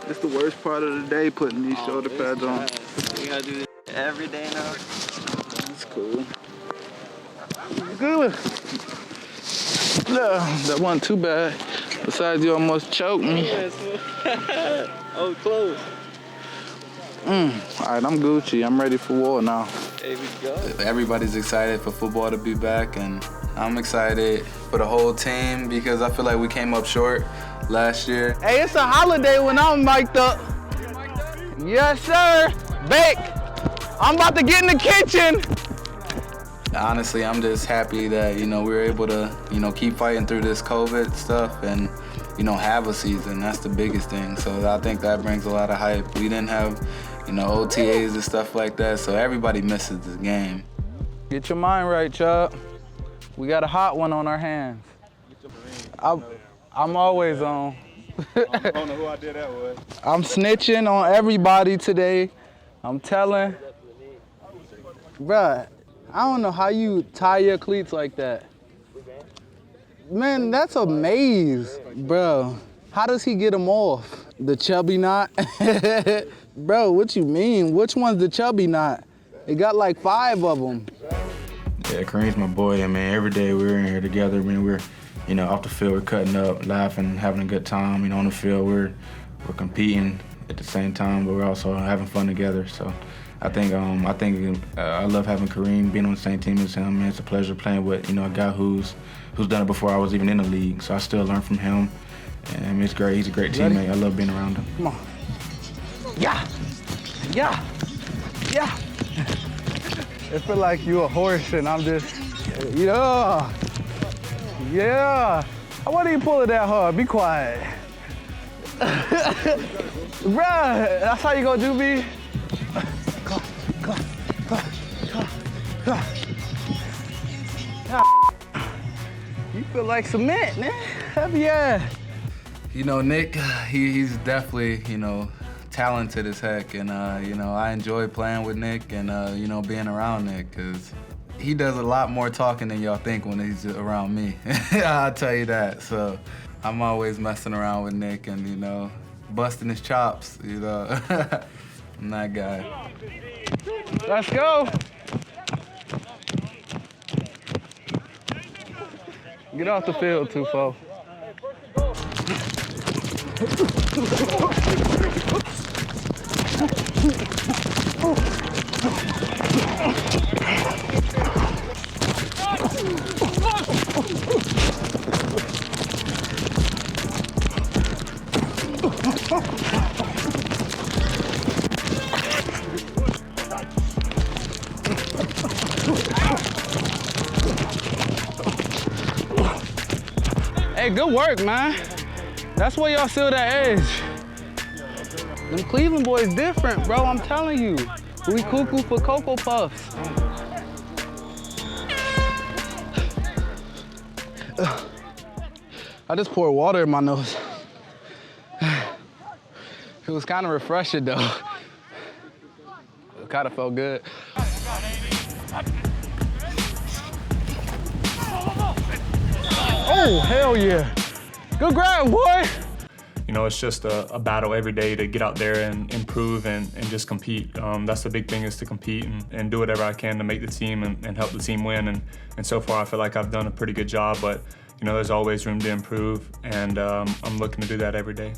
It's the worst part of the day, putting these shoulder pads on. You gotta do this every day now. That's cool. Good. No, that wasn't too bad. Besides, you almost choked me. Oh, close. All right, I'm Gucci. I'm ready for war now. Here we go. Everybody's excited for football to be back, and I'm excited for the whole team because I feel like we came up short last year. Hey, it's a holiday when I'm mic'd up. Yes, sir. Bake. I'm about to get in the kitchen. Honestly, I'm just happy that, we were able to, keep fighting through this COVID stuff and, have a season. That's the biggest thing. So I think that brings a lot of hype. We didn't have, OTAs and stuff like that, so everybody misses this game. Get your mind right, Chuck. We got a hot one on our hands. I'm always on. I don't know who I did that with. I'm snitching on everybody today. I'm telling. Bruh, I don't know how you tie your cleats like that. Man, that's a maze, bro. How does he get them off? The chubby knot? Bro, what you mean? Which one's the chubby knot? It got like 5 of them. Yeah, Kareem's my boy. I mean, every day we're in here together. I mean, we're, off the field, we're cutting up, laughing, having a good time. On the field, we're competing at the same time, but we're also having fun together. So I think I love having Kareem, being on the same team as him. It's a pleasure playing with, a guy who's done it before I was even in the league. So I still learn from him. And it's great. He's a great teammate. I love being around him. Come on. Yeah. Yeah. Yeah. It feel like you a horse and I'm just, yeah. Yeah. I wasn't even pulling that hard. Be quiet. Bruh, that's how you gonna do me? You feel like cement, man. Heavy ass. Nick, he's definitely, talented as heck, and I enjoy playing with Nick and being around Nick because he does a lot more talking than y'all think when he's around me. I'll tell you that. So I'm always messing around with Nick and busting his chops. I'm that guy. Let's go. Get off the field, Tufo. Hey, good work, man. That's where y'all seal that edge. Them Cleveland boys different, bro, I'm telling you. We cuckoo for Cocoa Puffs. I just poured water in my nose. It was kind of refreshing, though. It kind of felt good. Oh, hell yeah. Good grab, boy. It's just a battle every day to get out there and improve and just compete. That's the big thing, is to compete and do whatever I can to make the team and help the team win. And so far, I feel like I've done a pretty good job, but there's always room to improve, and I'm looking to do that every day.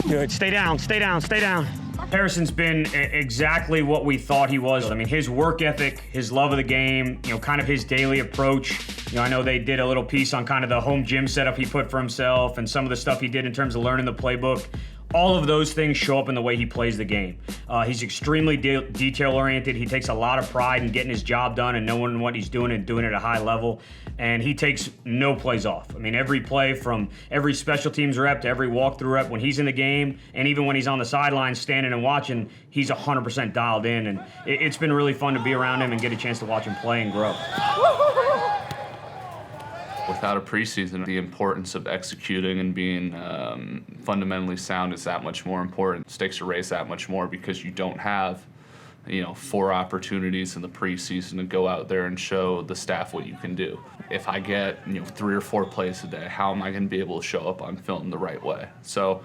Good, stay down, stay down, stay down. Harrison's been exactly what we thought he was. I mean, his work ethic, his love of the game, kind of his daily approach. I know they did a little piece on kind of the home gym setup he put for himself and some of the stuff he did in terms of learning the playbook. All of those things show up in the way he plays the game. He's extremely detail-oriented. He takes a lot of pride in getting his job done and knowing what he's doing and doing it at a high level. And he takes no plays off. I mean, every play from every special teams rep to every walkthrough rep, when he's in the game and even when he's on the sidelines standing and watching, he's 100% dialed in. And it's been really fun to be around him and get a chance to watch him play and grow. Without a preseason, the importance of executing and being fundamentally sound is that much more important. Stakes are raised that much more because you don't have 4 opportunities in the preseason to go out there and show the staff what you can do. If I get 3 or 4 plays a day, how am I going to be able to show up on film the right way? So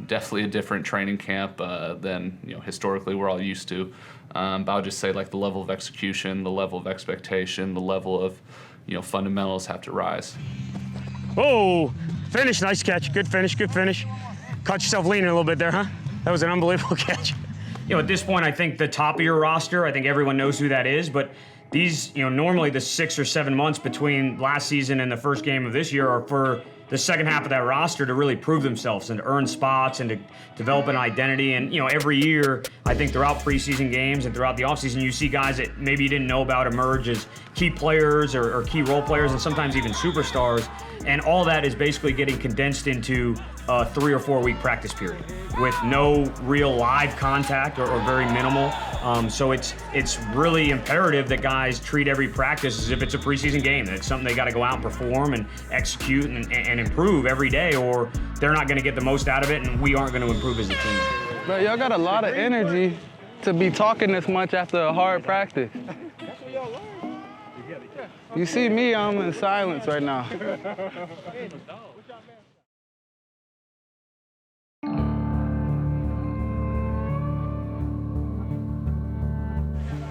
definitely a different training camp than historically we're all used to. But I'll just say like the level of execution, the level of expectation, the level of fundamentals have to rise. Oh, finish, nice catch, good finish, good finish. Caught yourself leaning a little bit there, huh? That was an unbelievable catch. At this point, I think the top of your roster, I think everyone knows who that is, but these, normally the 6 or 7 months between last season and the first game of this year are for the second half of that roster to really prove themselves and to earn spots and to develop an identity. And, every year, I think throughout preseason games and throughout the offseason, you see guys that maybe you didn't know about emerge as key players or key role players and sometimes even superstars. And all that is basically getting condensed into a 3 or 4 week practice period with no real live contact or very minimal. So it's really imperative that guys treat every practice as if it's a preseason game, that it's something they got to go out and perform and execute and improve every day, or they're not going to get the most out of it, and we aren't going to improve as a team. But y'all got a lot of energy to be talking this much after a hard practice. You see me, I'm in silence right now.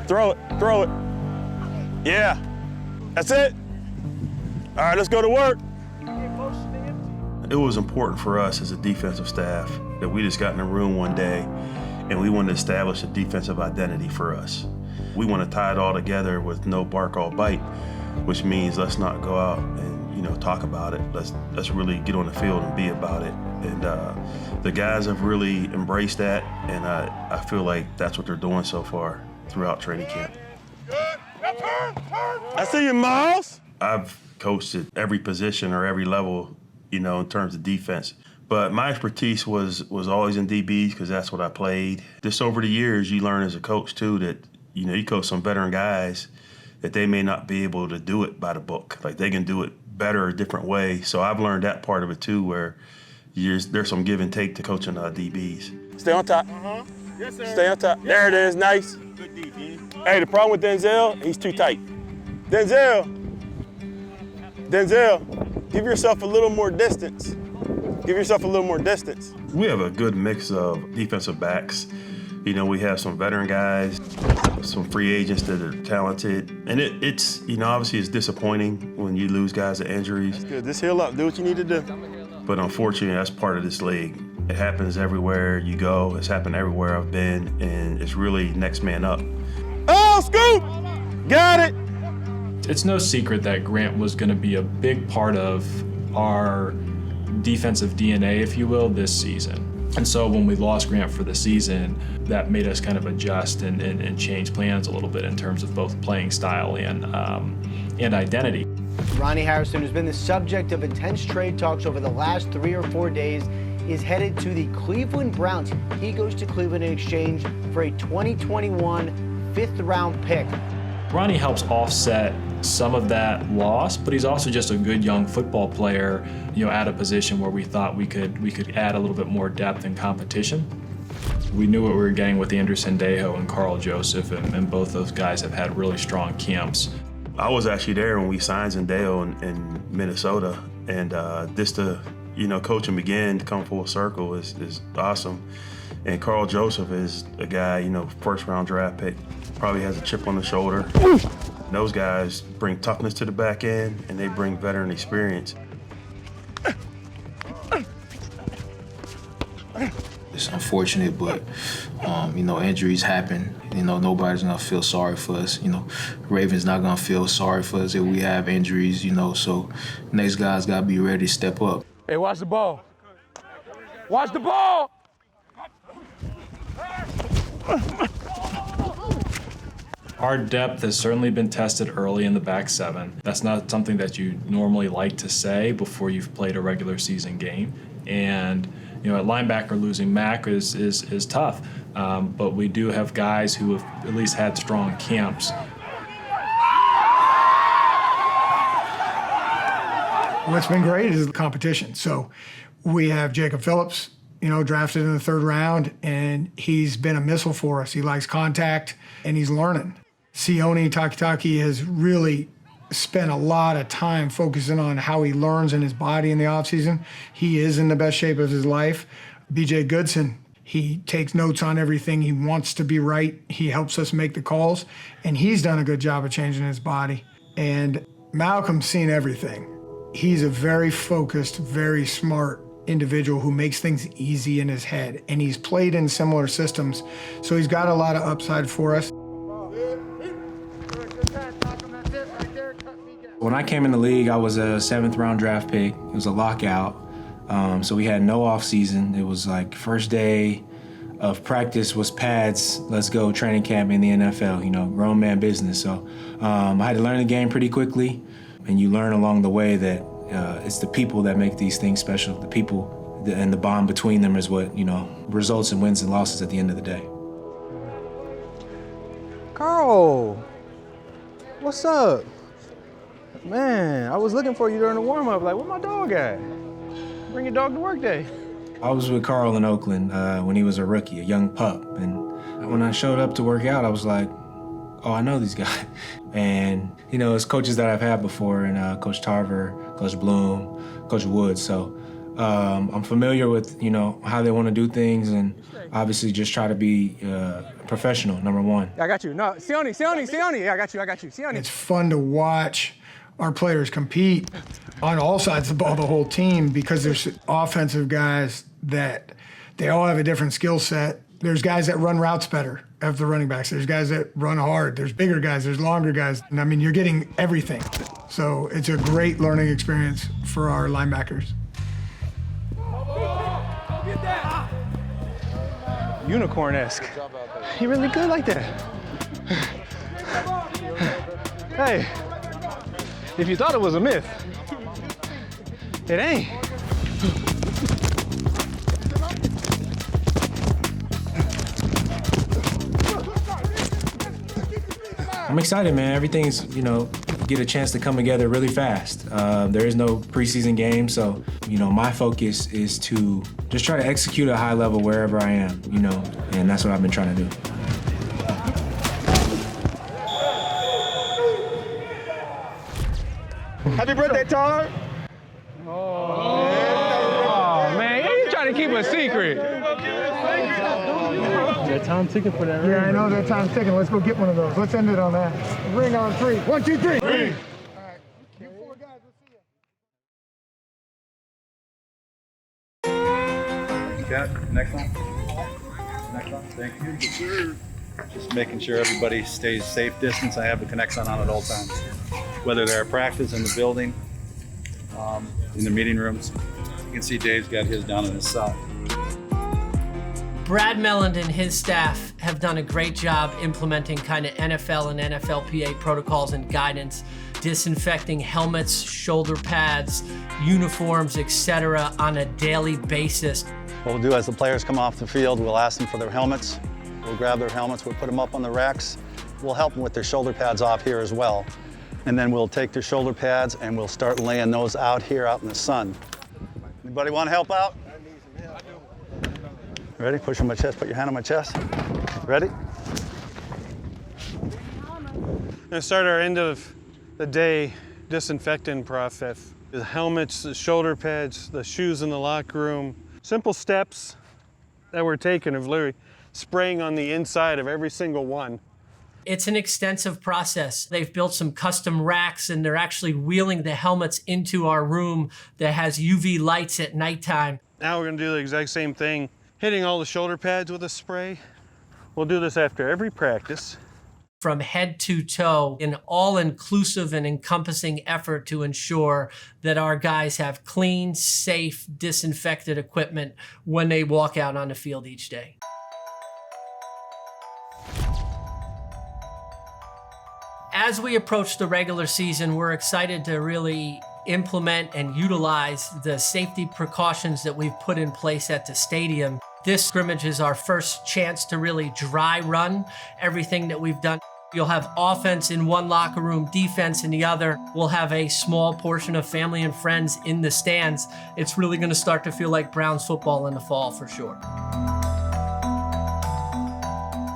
Throw it. Yeah, that's it. All right, let's go to work. It was important for us as a defensive staff that we just got in a room one day and we wanted to establish a defensive identity for us. We want to tie it all together with no bark, all bite, which means let's not go out and talk about it. Let's really get on the field and be about it. And the guys have really embraced that, and I feel like that's what they're doing so far throughout training camp. I see you, Miles. I've coached at every position or every level, in terms of defense. But my expertise was always in DBs because that's what I played. Just over the years, you learn as a coach, too, that, you coach some veteran guys that they may not be able to do it by the book. Like, they can do it better a different way. So I've learned that part of it, too, where there's some give and take to coaching DBs. Stay on top. Yes, sir. Stay on top. There it is. Nice. Good DB. Hey, the problem with Denzel, he's too tight. Denzel, give yourself a little more distance. We have a good mix of defensive backs. We have some veteran guys, some free agents that are talented. And it's obviously it's disappointing when you lose guys to injuries. That's good. Just heal up. Do what you need to do. But unfortunately, that's part of this league. It happens everywhere you go. It's happened everywhere I've been. And it's really next man up. Oh, scoop! Got it! It's no secret that Grant was going to be a big part of our defensive DNA, if you will, this season. And so when we lost Grant for the season, that made us kind of adjust and change plans a little bit in terms of both playing style and identity. Ronnie Harrison, who's been the subject of intense trade talks over the last 3 or 4 days, is headed to the Cleveland Browns. He goes to Cleveland in exchange for a 2021 fifth-round pick. Ronnie helps offset some of that loss, but he's also just a good young football player, at a position where we thought we could add a little bit more depth and competition. We knew what we were getting with Andrew Sendejo and Carl Joseph, and both those guys have had really strong camps. I was actually there when we signed Sendejo in Minnesota, and just to coach him again to come full circle is awesome. And Carl Joseph is a guy, first-round draft pick, probably has a chip on the shoulder. Those guys bring toughness to the back end, and they bring veteran experience. It's unfortunate, but injuries happen. Nobody's gonna feel sorry for us. Ravens not gonna feel sorry for us if we have injuries. So next guys gotta be ready to step up. Hey, watch the ball. Watch the ball. Our depth has certainly been tested early in the back seven. That's not something that you normally like to say before you've played a regular season game. And at linebacker, losing Mac is tough. But we do have guys who have at least had strong camps. What's been great is the competition. So we have Jacob Phillips, drafted in the 3rd round, and he's been a missile for us. He likes contact, and he's learning. Sione Takitaki has really spent a lot of time focusing on how he learns in his body in the offseason. He is in the best shape of his life. BJ Goodson, he takes notes on everything. He wants to be right. He helps us make the calls, and he's done a good job of changing his body. And Malcolm's seen everything. He's a very focused, very smart individual who makes things easy in his head, and he's played in similar systems, so he's got a lot of upside for us. When I came in the league, I was a 7th round draft pick. It was a lockout, so we had no off season. It was like first day of practice was pads, let's go training camp in the NFL, grown man business. So I had to learn the game pretty quickly, and you learn along the way that it's the people that make these things special. The people and the bond between them is what, results in wins and losses at the end of the day. Carl, what's up? Man, I was looking for you during the warm-up. Like, where my dog at? Bring your dog to work day. I was with Carl in Oakland when he was a rookie, a young pup. And when I showed up to work out, I was like, oh, I know these guys. And, it's coaches that I've had before, and Coach Tarver, Coach Bloom, Coach Woods. So I'm familiar with, how they want to do things, and obviously just try to be professional, number one. I got you. No, Sione. Yeah, I got you. Sione. It's fun to watch our players compete on all sides of the ball, the whole team, because there's offensive guys that they all have a different skill set. There's guys that run routes better of the running backs. There's guys that run hard. There's bigger guys. There's longer guys. And you're getting everything. So it's a great learning experience for our linebackers. Unicorn-esque. He really good like that. Hey, if you thought it was a myth, it ain't. I'm excited, man. Everything's, get a chance to come together really fast. There is no preseason game, so, my focus is to just try to execute at a high level wherever I am, and that's what I've been trying to do. Happy birthday, Tar! Oh, man, you trying to keep a secret. That time ticking for that ring. Yeah, I know that time's ticking. Let's go get one of those. Let's end it on that. Ring on 3. 1, 2, 3. Ring. All right. You 4 guys, we'll see you. Cat, next one. Thank you. Just making sure everybody stays safe distance. I have the Connexon on at all times. Whether they're at practice, in the building, in the meeting rooms. You can see Dave's got his down on his side. Brad Melland and his staff have done a great job implementing kind of NFL and NFLPA protocols and guidance, disinfecting helmets, shoulder pads, uniforms, etc. on a daily basis. What we'll do as the players come off the field, we'll ask them for their helmets. We'll grab their helmets, we'll put them up on the racks. We'll help them with their shoulder pads off here as well. And then we'll take their shoulder pads and we'll start laying those out here out in the sun. Anybody want to help out? Ready? Push on my chest, put your hand on my chest. Ready? We're gonna start our end of the day disinfecting process. The helmets, the shoulder pads, the shoes in the locker room. Simple steps that we're taking of literally spraying on the inside of every single one. It's an extensive process. They've built some custom racks, and they're actually wheeling the helmets into our room that has UV lights at nighttime. Now we're gonna do the exact same thing, hitting all the shoulder pads with a spray. We'll do this after every practice. From head to toe, an all-inclusive and encompassing effort to ensure that our guys have clean, safe, disinfected equipment when they walk out on the field each day. As we approach the regular season, we're excited to really implement and utilize the safety precautions that we've put in place at the stadium. This scrimmage is our first chance to really dry run everything that we've done. You'll have offense in one locker room, defense in the other. We'll have a small portion of family and friends in the stands. It's really going to start to feel like Browns football in the fall for sure.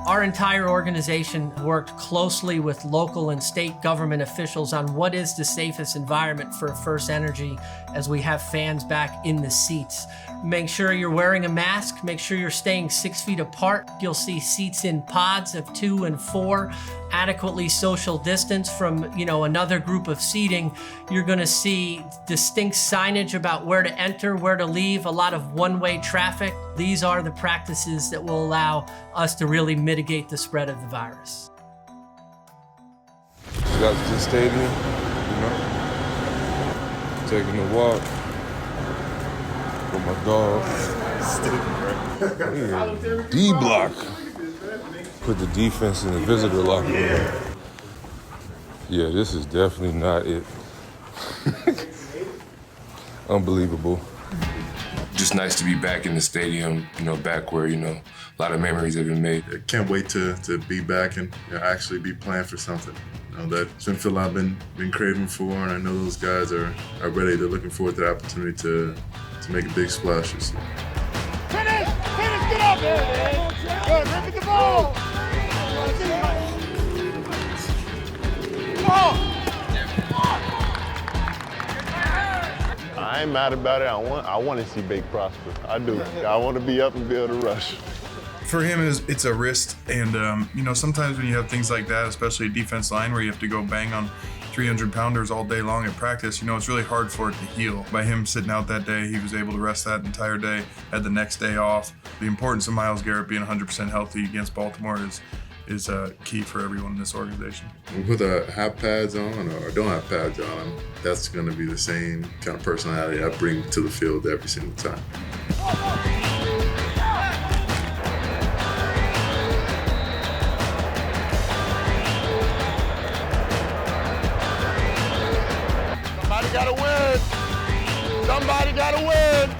Our entire organization worked closely with local and state government officials on what is the safest environment for First Energy as we have fans back in the seats. Make sure you're wearing a mask. Make sure you're staying 6 feet apart. You'll see seats in pods of 2 and 4, adequately social distance from, another group of seating. You're gonna see distinct signage about where to enter, where to leave, a lot of one-way traffic. These are the practices that will allow us to really mitigate the spread of the virus. Got to the stadium, taking a walk with my dog. D block. Put the defense in the visitor locker room. Yeah, this is definitely not it. Unbelievable. Just nice to be back in the stadium, back where, a lot of memories have been made. I can't wait to be back and actually be playing for something. That's something I've been craving for, and I know those guys are ready. They're looking forward to the opportunity to make a big splash this year. Finish! Get up! Good, rip at the ball! I ain't mad about it. I want to see Bake prosper. I do. I want to be up and be able to rush. For him, it's a wrist, and sometimes when you have things like that, especially a defense line where you have to go bang on 300-pounders all day long at practice, it's really hard for it to heal. By him sitting out that day, he was able to rest that entire day, had the next day off. The importance of Myles Garrett being 100% healthy against Baltimore is key for everyone in this organization. Whether I have pads on or don't have pads on, that's going to be the same kind of personality I bring to the field every single time. Somebody gotta win! Somebody gotta win!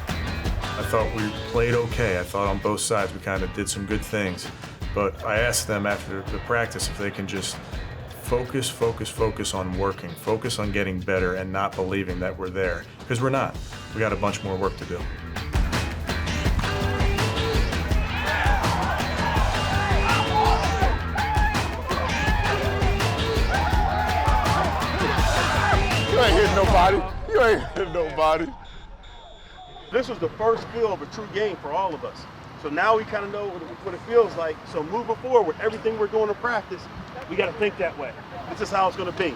I thought we played okay. I thought on both sides we kind of did some good things. But I asked them after the practice if they can just focus on working, focus on getting better and not believing that we're there. Because we're not. We got a bunch more work to do. You ain't hitting nobody. You ain't hitting nobody. This was the first feel of a true game for all of us. So now we kind of know what it feels like. So moving forward, everything we're doing in practice, we got to think that way. This is how it's going to be,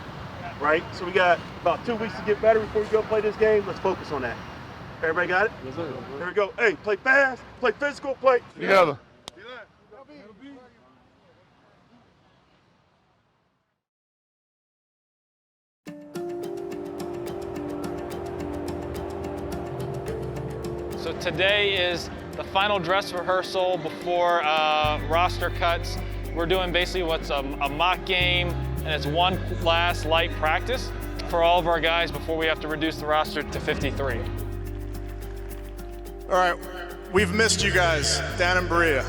right? So we got about 2 weeks to get better before we go play this game. Let's focus on that. Everybody got it? Yes, sir. Here we go. Hey, play fast, play physical, play together. So today is the final dress rehearsal before roster cuts. We're doing basically what's a mock game, and it's one last light practice for all of our guys before we have to reduce the roster to 53. All right, we've missed you guys down in Berea.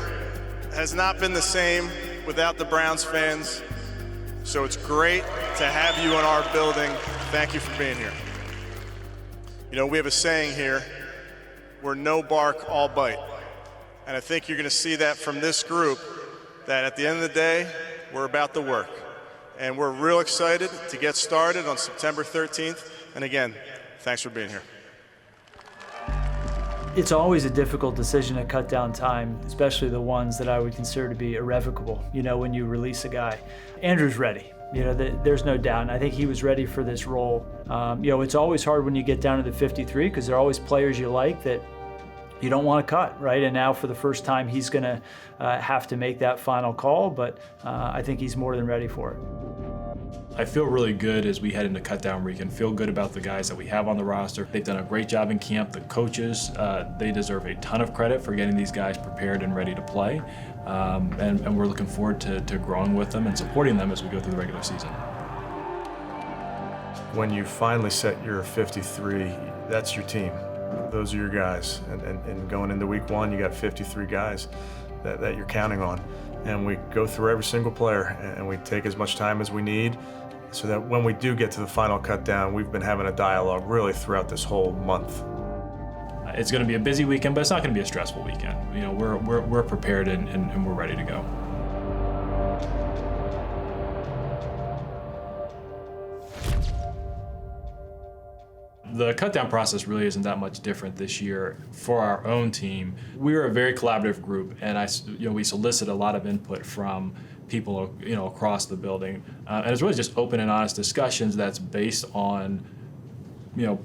It has not been the same without the Browns fans, so it's great to have you in our building. Thank you for being here. We have a saying here, we're no bark, all bite. And I think you're gonna see that from this group, that at the end of the day, we're about the work. And we're real excited to get started on September 13th. And again, thanks for being here. It's always a difficult decision to cut down time, especially the ones that I would consider to be irrevocable, when you release a guy. Andrew's ready. There's no doubt, and I think he was ready for this role. It's always hard when you get down to the 53 because there are always players you like that you don't want to cut, right? And now for the first time, he's going to have to make that final call, but I think he's more than ready for it. I feel really good as we head into cutdown week and feel good about the guys that we have on the roster. They've done a great job in camp. The coaches, they deserve a ton of credit for getting these guys prepared and ready to play. And we're looking forward to growing with them and supporting them as we go through the regular season. When you finally set your 53, that's your team. Those are your guys. And going into week one, you got 53 guys that you're counting on. and we go through every single player, and we take as much time as we need so that when we do get to the final cut down, we've been having a dialogue really throughout this whole month. It's going to be a busy weekend, but it's not going to be a stressful weekend. You know, we're prepared and we're ready to go. The cut-down process really isn't that much different this year for our own team. We're a very collaborative group, and we solicit a lot of input from people, across the building, and it's really just open and honest discussions that's based on,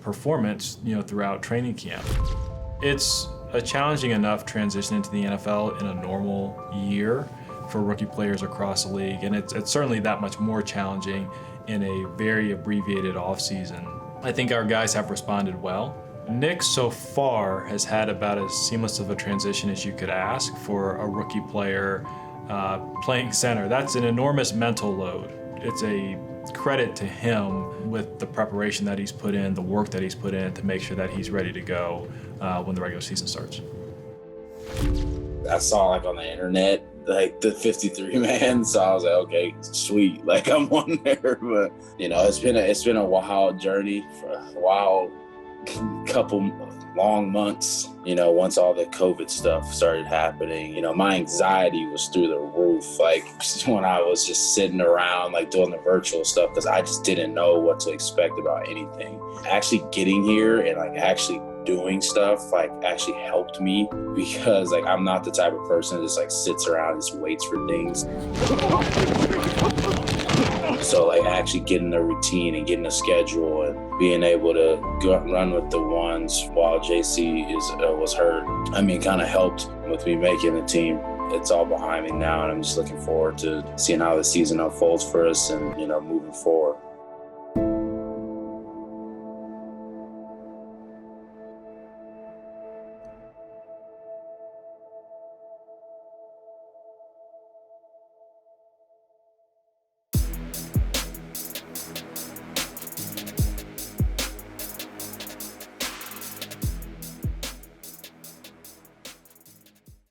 performance, throughout training camp. It's a challenging enough transition into the NFL in a normal year for rookie players across the league, and it's certainly that much more challenging in a very abbreviated offseason. I think our guys have responded well. Nick so far has had about as seamless of a transition as you could ask for a rookie player playing center. That's an enormous mental load. It's a credit to him with the preparation that he's put in, the work that he's put in to make sure that he's ready to go when the regular season starts. I saw on the internet the 53 man, so I was like, okay, sweet, I'm on there. But it's been a wild journey for a wild couple long months. Once all the COVID stuff started happening, my anxiety was through the roof. When I was just sitting around doing the virtual stuff, because I just didn't know what to expect about anything. Actually getting here and actually doing stuff actually helped me, because I'm not the type of person that just sits around and just waits for things. So actually getting a routine and getting a schedule and being able to run with the ones while JC was hurt, kind of helped with me making the team. It's all behind me now, and I'm just looking forward to seeing how the season unfolds for us and moving forward.